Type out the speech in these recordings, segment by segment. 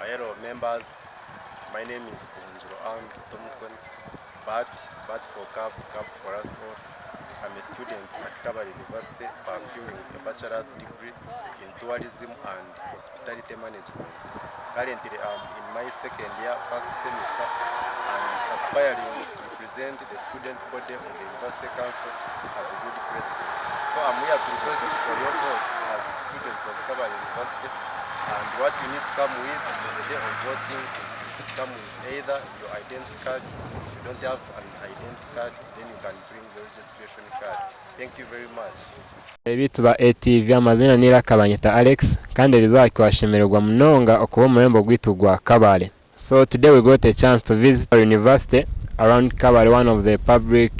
Hello members, my name is Bunjuro and Thompson, but for CAB for us all. I'm a student at Kabale University pursuing a bachelor's degree in tourism and hospitality management. Currently I'm in my second year, first semester, and aspiring to represent the student body on the University Council as a good president. So I'm here to request for your votes as students of Kabale University. And what you need to come with on the day of voting is come with either your identity card. If you don't have an identity card, then you can bring the registration card. Thank you very much. Ebituba ATV amazina nira kabanyeta Alex kandi rizakibashemererwa munonga okuba murembo gwitu gwa Kabale. So today we got a chance to visit our university around Kabale, one of the public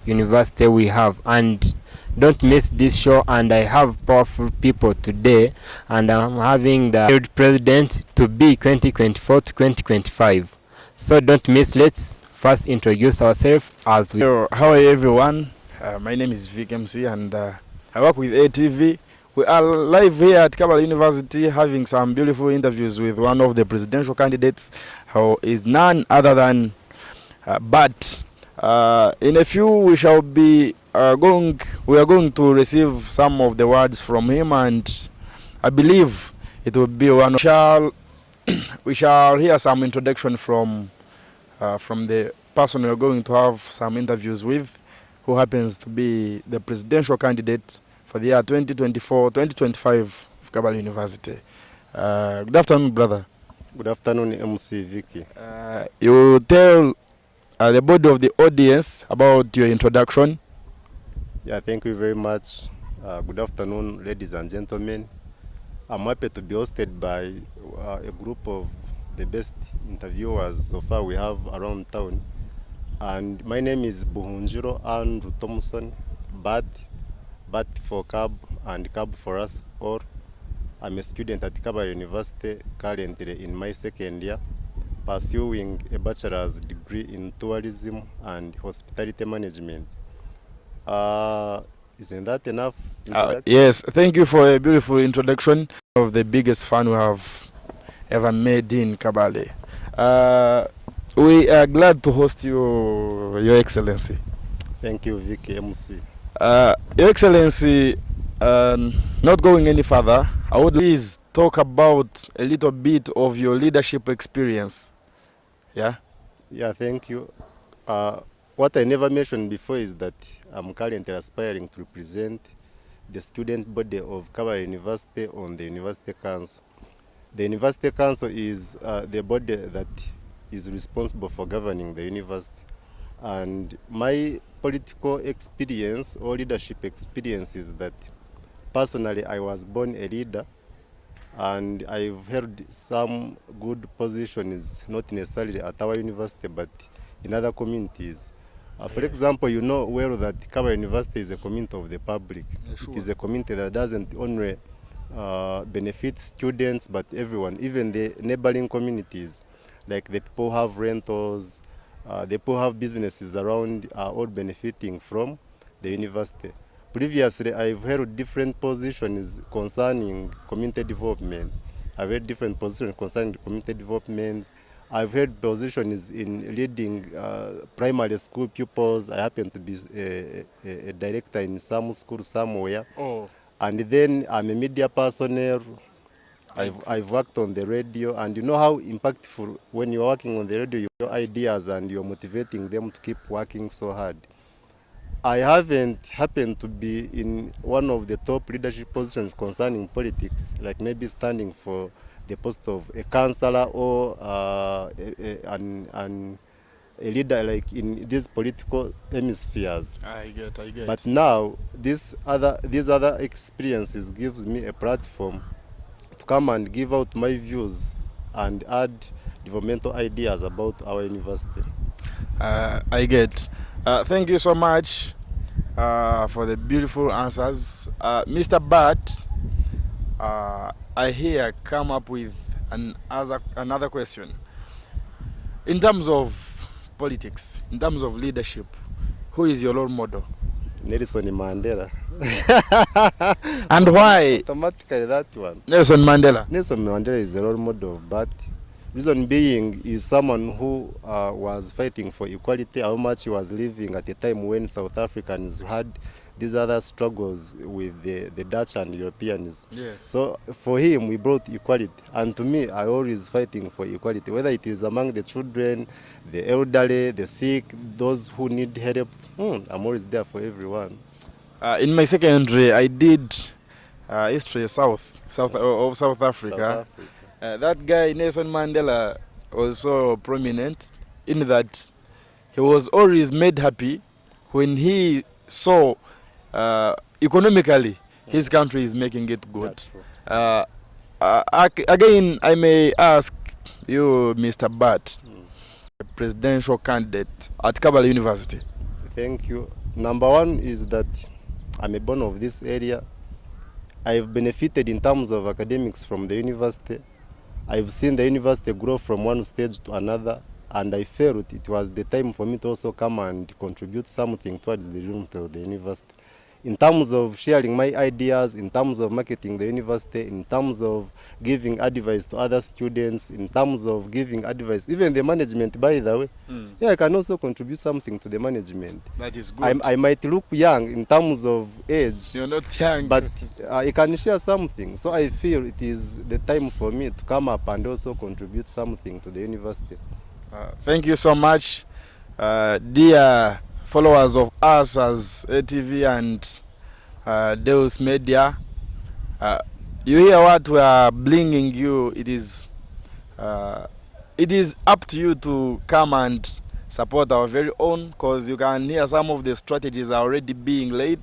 university we have, and don't miss this show. And I have powerful people today, and I'm having the president to be 2024 to 2025. So don't miss. Let's first introduce ourselves as we. Hello, how are you everyone? My name is Vic MC and I work with ATV. We are live here at Kabale University having some beautiful interviews with one of the presidential candidates who is none other than Bat. In a few we shall be we are going to receive some of the words from him, and I believe it will be one of we shall hear some introduction from the person we are going to have some interviews with, who happens to be the presidential candidate for the year 2024-2025 of Kabale University. Good afternoon, brother. Good afternoon, MC Vicky. You tell the body of the audience about your introduction. Yeah, thank you very much. Good afternoon, ladies and gentlemen. I'm happy to be hosted by a group of the best interviewers so far we have around town. And my name is Buhunjiro and Thompson, but for CAB and CAB for us all. I'm a student at Kabale University, currently in my second year, pursuing a bachelor's degree in tourism and hospitality management. Isn't that enough? Yes, thank you for a beautiful introduction of the biggest fan we have ever made in Kabale. We are glad to host you, Your Excellency. Thank you, Vicky MC. Your Excellency, not going any further, I would please talk about a little bit of your leadership experience. Yeah? Yeah, thank you. What I never mentioned before is that I'm currently aspiring to represent the student body of Kabale University on the University Council. The University Council is the body that is responsible for governing the university. And my political experience or leadership experience is that personally I was born a leader, and I've held some good positions, not necessarily at our university, but in other communities. For example, you know well that Kabale University is a community of the public. Yeah, sure. It is a community that doesn't only benefit students, but everyone, even the neighboring communities, like the people who have rentals, the people who have businesses around are all benefiting from the university. Previously, I've held different positions concerning community development. I've held different positions concerning community development. I've held positions in leading primary school pupils. I happen to be a director in some school somewhere. Oh. And then I'm a media personnel. I've worked on the radio, and you know how impactful when you're working on the radio, your ideas and you're motivating them to keep working so hard. I haven't happened to be in one of the top leadership positions concerning politics, like maybe standing for the post of a councillor or a leader, like in these political hemispheres. I get. But now these other experiences gives me a platform to come and give out my views and add developmental ideas about our university. I get. Thank you so much for the beautiful answers. Mr. Bat, I hear come up with another question. In terms of politics, in terms of leadership, who is your role model? Nelson Mandela. And why? Automatically that one. Nelson Mandela. Nelson Mandela is the role model of Bat. Reason being is someone who was fighting for equality, how much he was living at a time when South Africans had these other struggles with the Dutch and Europeans. Yes. So for him, we brought equality. And to me, I always fighting for equality, whether it is among the children, the elderly, the sick, those who need help. I'm always there for everyone. In my secondary, I did history of South Africa. South Africa. That guy Nelson Mandela was so prominent in that he was always made happy when he saw economically his country is making it good. That's true. Again, I may ask you, Mr. Bat, presidential candidate at Kabale University. Thank you. Number one is that I'm a born of this area. I've benefited in terms of academics from the university. I've seen the university grow from one stage to another, and I felt it was the time for me to also come and contribute something towards the dream of the university. In terms of sharing my ideas, in terms of marketing the university, in terms of giving advice to other students, in terms of giving advice, even the management, by the way. Yeah, I can also contribute something to the management. That is good. I might look young in terms of age, You're not young. but I can share something. So I feel it is the time for me to come up and also contribute something to the university. Thank you so much, dear followers of us as ATV and Deus Media. You hear what we are bringing you. It is up to you to come and support our very own, because you can hear some of the strategies are already being laid.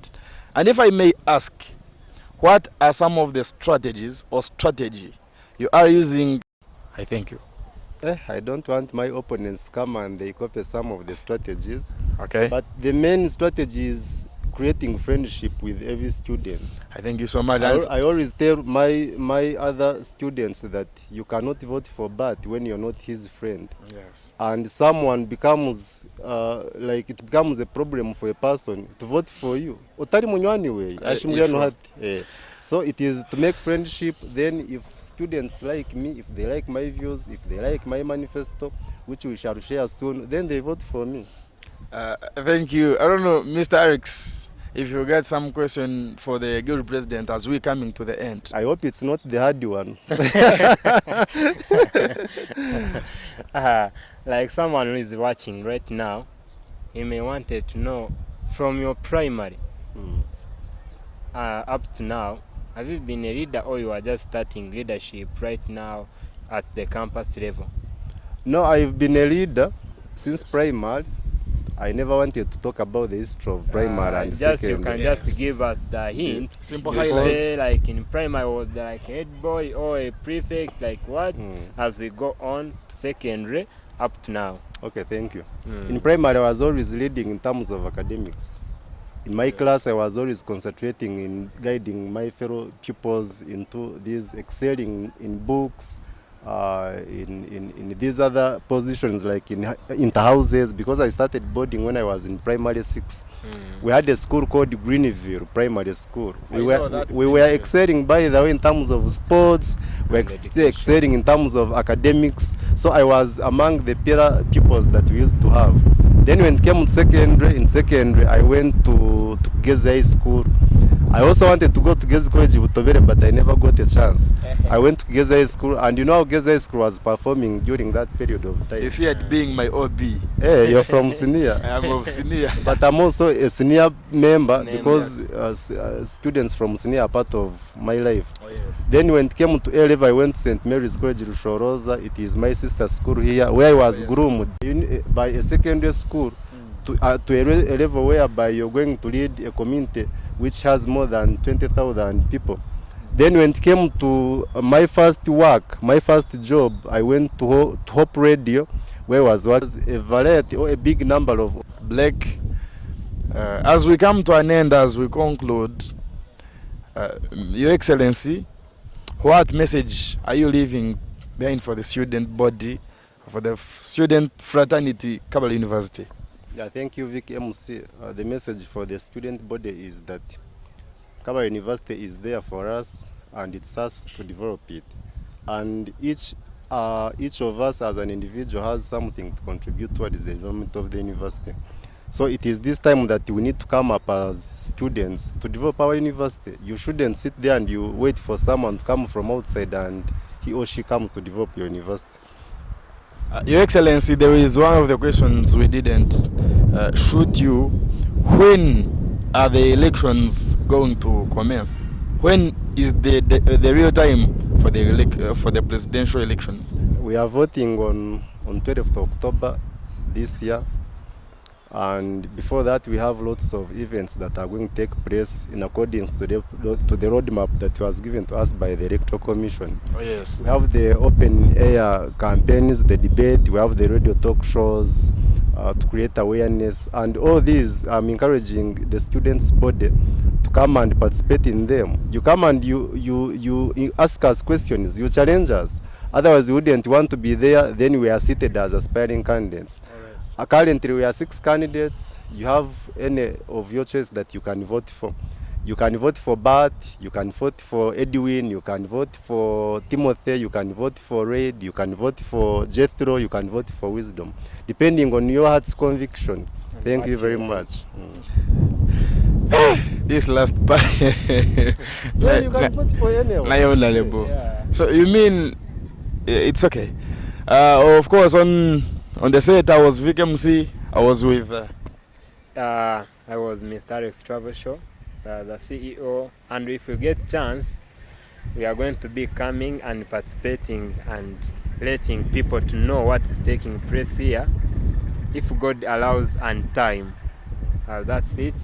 And if I may ask, what are some of the strategies or strategy you are using? I thank you. I don't want my opponents to come and they copy some of the strategies. Okay. But the main strategy is creating friendship with every student. I thank you so much. I always tell my other students that you cannot vote for Bart when you're not his friend. Yes. And someone becomes like it becomes a problem for a person to vote for you. Otari munywani we. So it is to make friendship. Then if students like me, if they like my views, if they like my manifesto, which we shall share soon, then they vote for me. Thank you. I don't know, Mr. Alex, if you got some question for the good president as we're coming to the end. I hope it's not the hard one. Like someone who is watching right now, he may wanted to know from your primary up to now, have you been a leader or you are just starting leadership right now at the campus level? No, I've been a leader since primary. I never wanted to talk about the history of primary and just secondary. You can just give us the hint. Simple You highlights. say like in primary was like head boy or a prefect, like what? As we go on to secondary up to now. Okay, thank you. In primary, I was always leading in terms of academics. In my class, I was always concentrating in guiding my fellow pupils into this excelling in books, in these other positions like in inter-houses, because I started boarding when I was in primary 6. We had a school called Greenville Primary School. We were excelling, by the way, in terms of sports. We were excelling in terms of academics. So I was among the peer pupils that we used to have. Then when it came to secondary, in secondary I went to Gezi High School. I also wanted to go to Gezi College Butobere, but I never got a chance. I went to Gezi High School, and you know how Gezi High School was performing during that period of time. You feared being my OB. Hey, you're from senior. I am of senior. But I'm also a senior member because students from senior are part of my life. Oh, yes. Then when it came to A-level, I went to St. Mary's College Rushoroza. It is my sister's school here, where I was groomed by a secondary school to a level whereby you're going to lead a community which has more than 20,000 people. Then when it came to my first work, my first job, I went to Hope Radio, where was a variety or a big number of Black. As we come to an end, as we conclude, Your Excellency, what message are you leaving behind for the student body, for the student fraternity, Kabale University? Yeah, thank you, Vic MC. The message for the student body is that Kabale University is there for us, and it's us to develop it. And each each of us as an individual has something to contribute towards the development of the university. So it is this time that we need to come up as students to develop our university. You shouldn't sit there and you wait for someone to come from outside and he or she come to develop your university. Your Excellency, there is one of the questions we didn't shoot you. When are the elections going to commence? When is the real time for the presidential elections? We are voting on 12th October this year. And before that, we have lots of events that are going to take place in accordance to the roadmap that was given to us by the Electoral Commission. Oh, yes. We have the open air campaigns, the debate, we have the radio talk shows to create awareness. And all these, I'm encouraging the students' body to come and participate in them. You come and you ask us questions, you challenge us. Otherwise, we wouldn't want to be there, then we are seated as aspiring candidates. Currently, we are 6 candidates. You have any of your choice that you can vote for. You can vote for Bart, you can vote for Edwin, you can vote for Timothy, you can vote for Raid, you can vote for Jethro, you can vote for Wisdom, depending on your heart's conviction. Thank you very much. This last part. Yeah, you can vote for anyone. Yeah. So you mean it's okay? Of course, on the set, I was Vic MC. I was with. I was Mr. Alex Travel Show, the CEO, and if we get chance, we are going to be coming and participating and letting people to know what is taking place here, if God allows and time. That's it.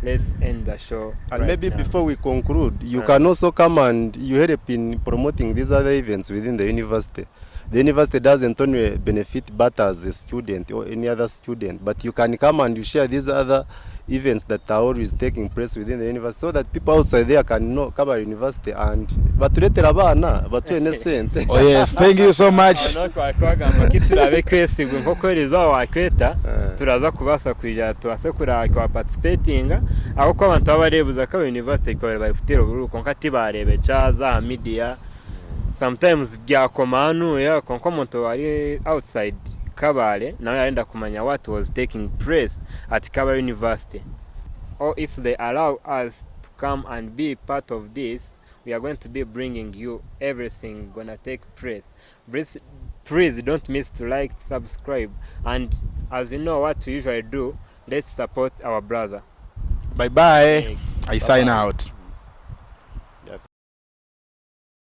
Let's end the show. And right maybe now. before we conclude, you can also come and you help in promoting these other events within the university. The university doesn't only benefit but as a student or any other student, but you can come and you share these other events that are always taking place within the university so that people outside there can know Kabale University and batuletera abana batuene sente. Oh yes, thank you so much. turaza kubasa kuja tuase kura kwa participating aho ko abantu abarebuza ka university ko bari futero buru konka tibarebe chaza media sometimes byakomanu ya konko muntu wari outside Kabale nawe yaenda kumanya what was taking place at Kabale University, or if they allow us to come and be part of this, we are going to be bringing you everything gonna take place. Please don't miss to like, subscribe, and as you know what we usually do, let's support our brother. Bye bye. I sign out.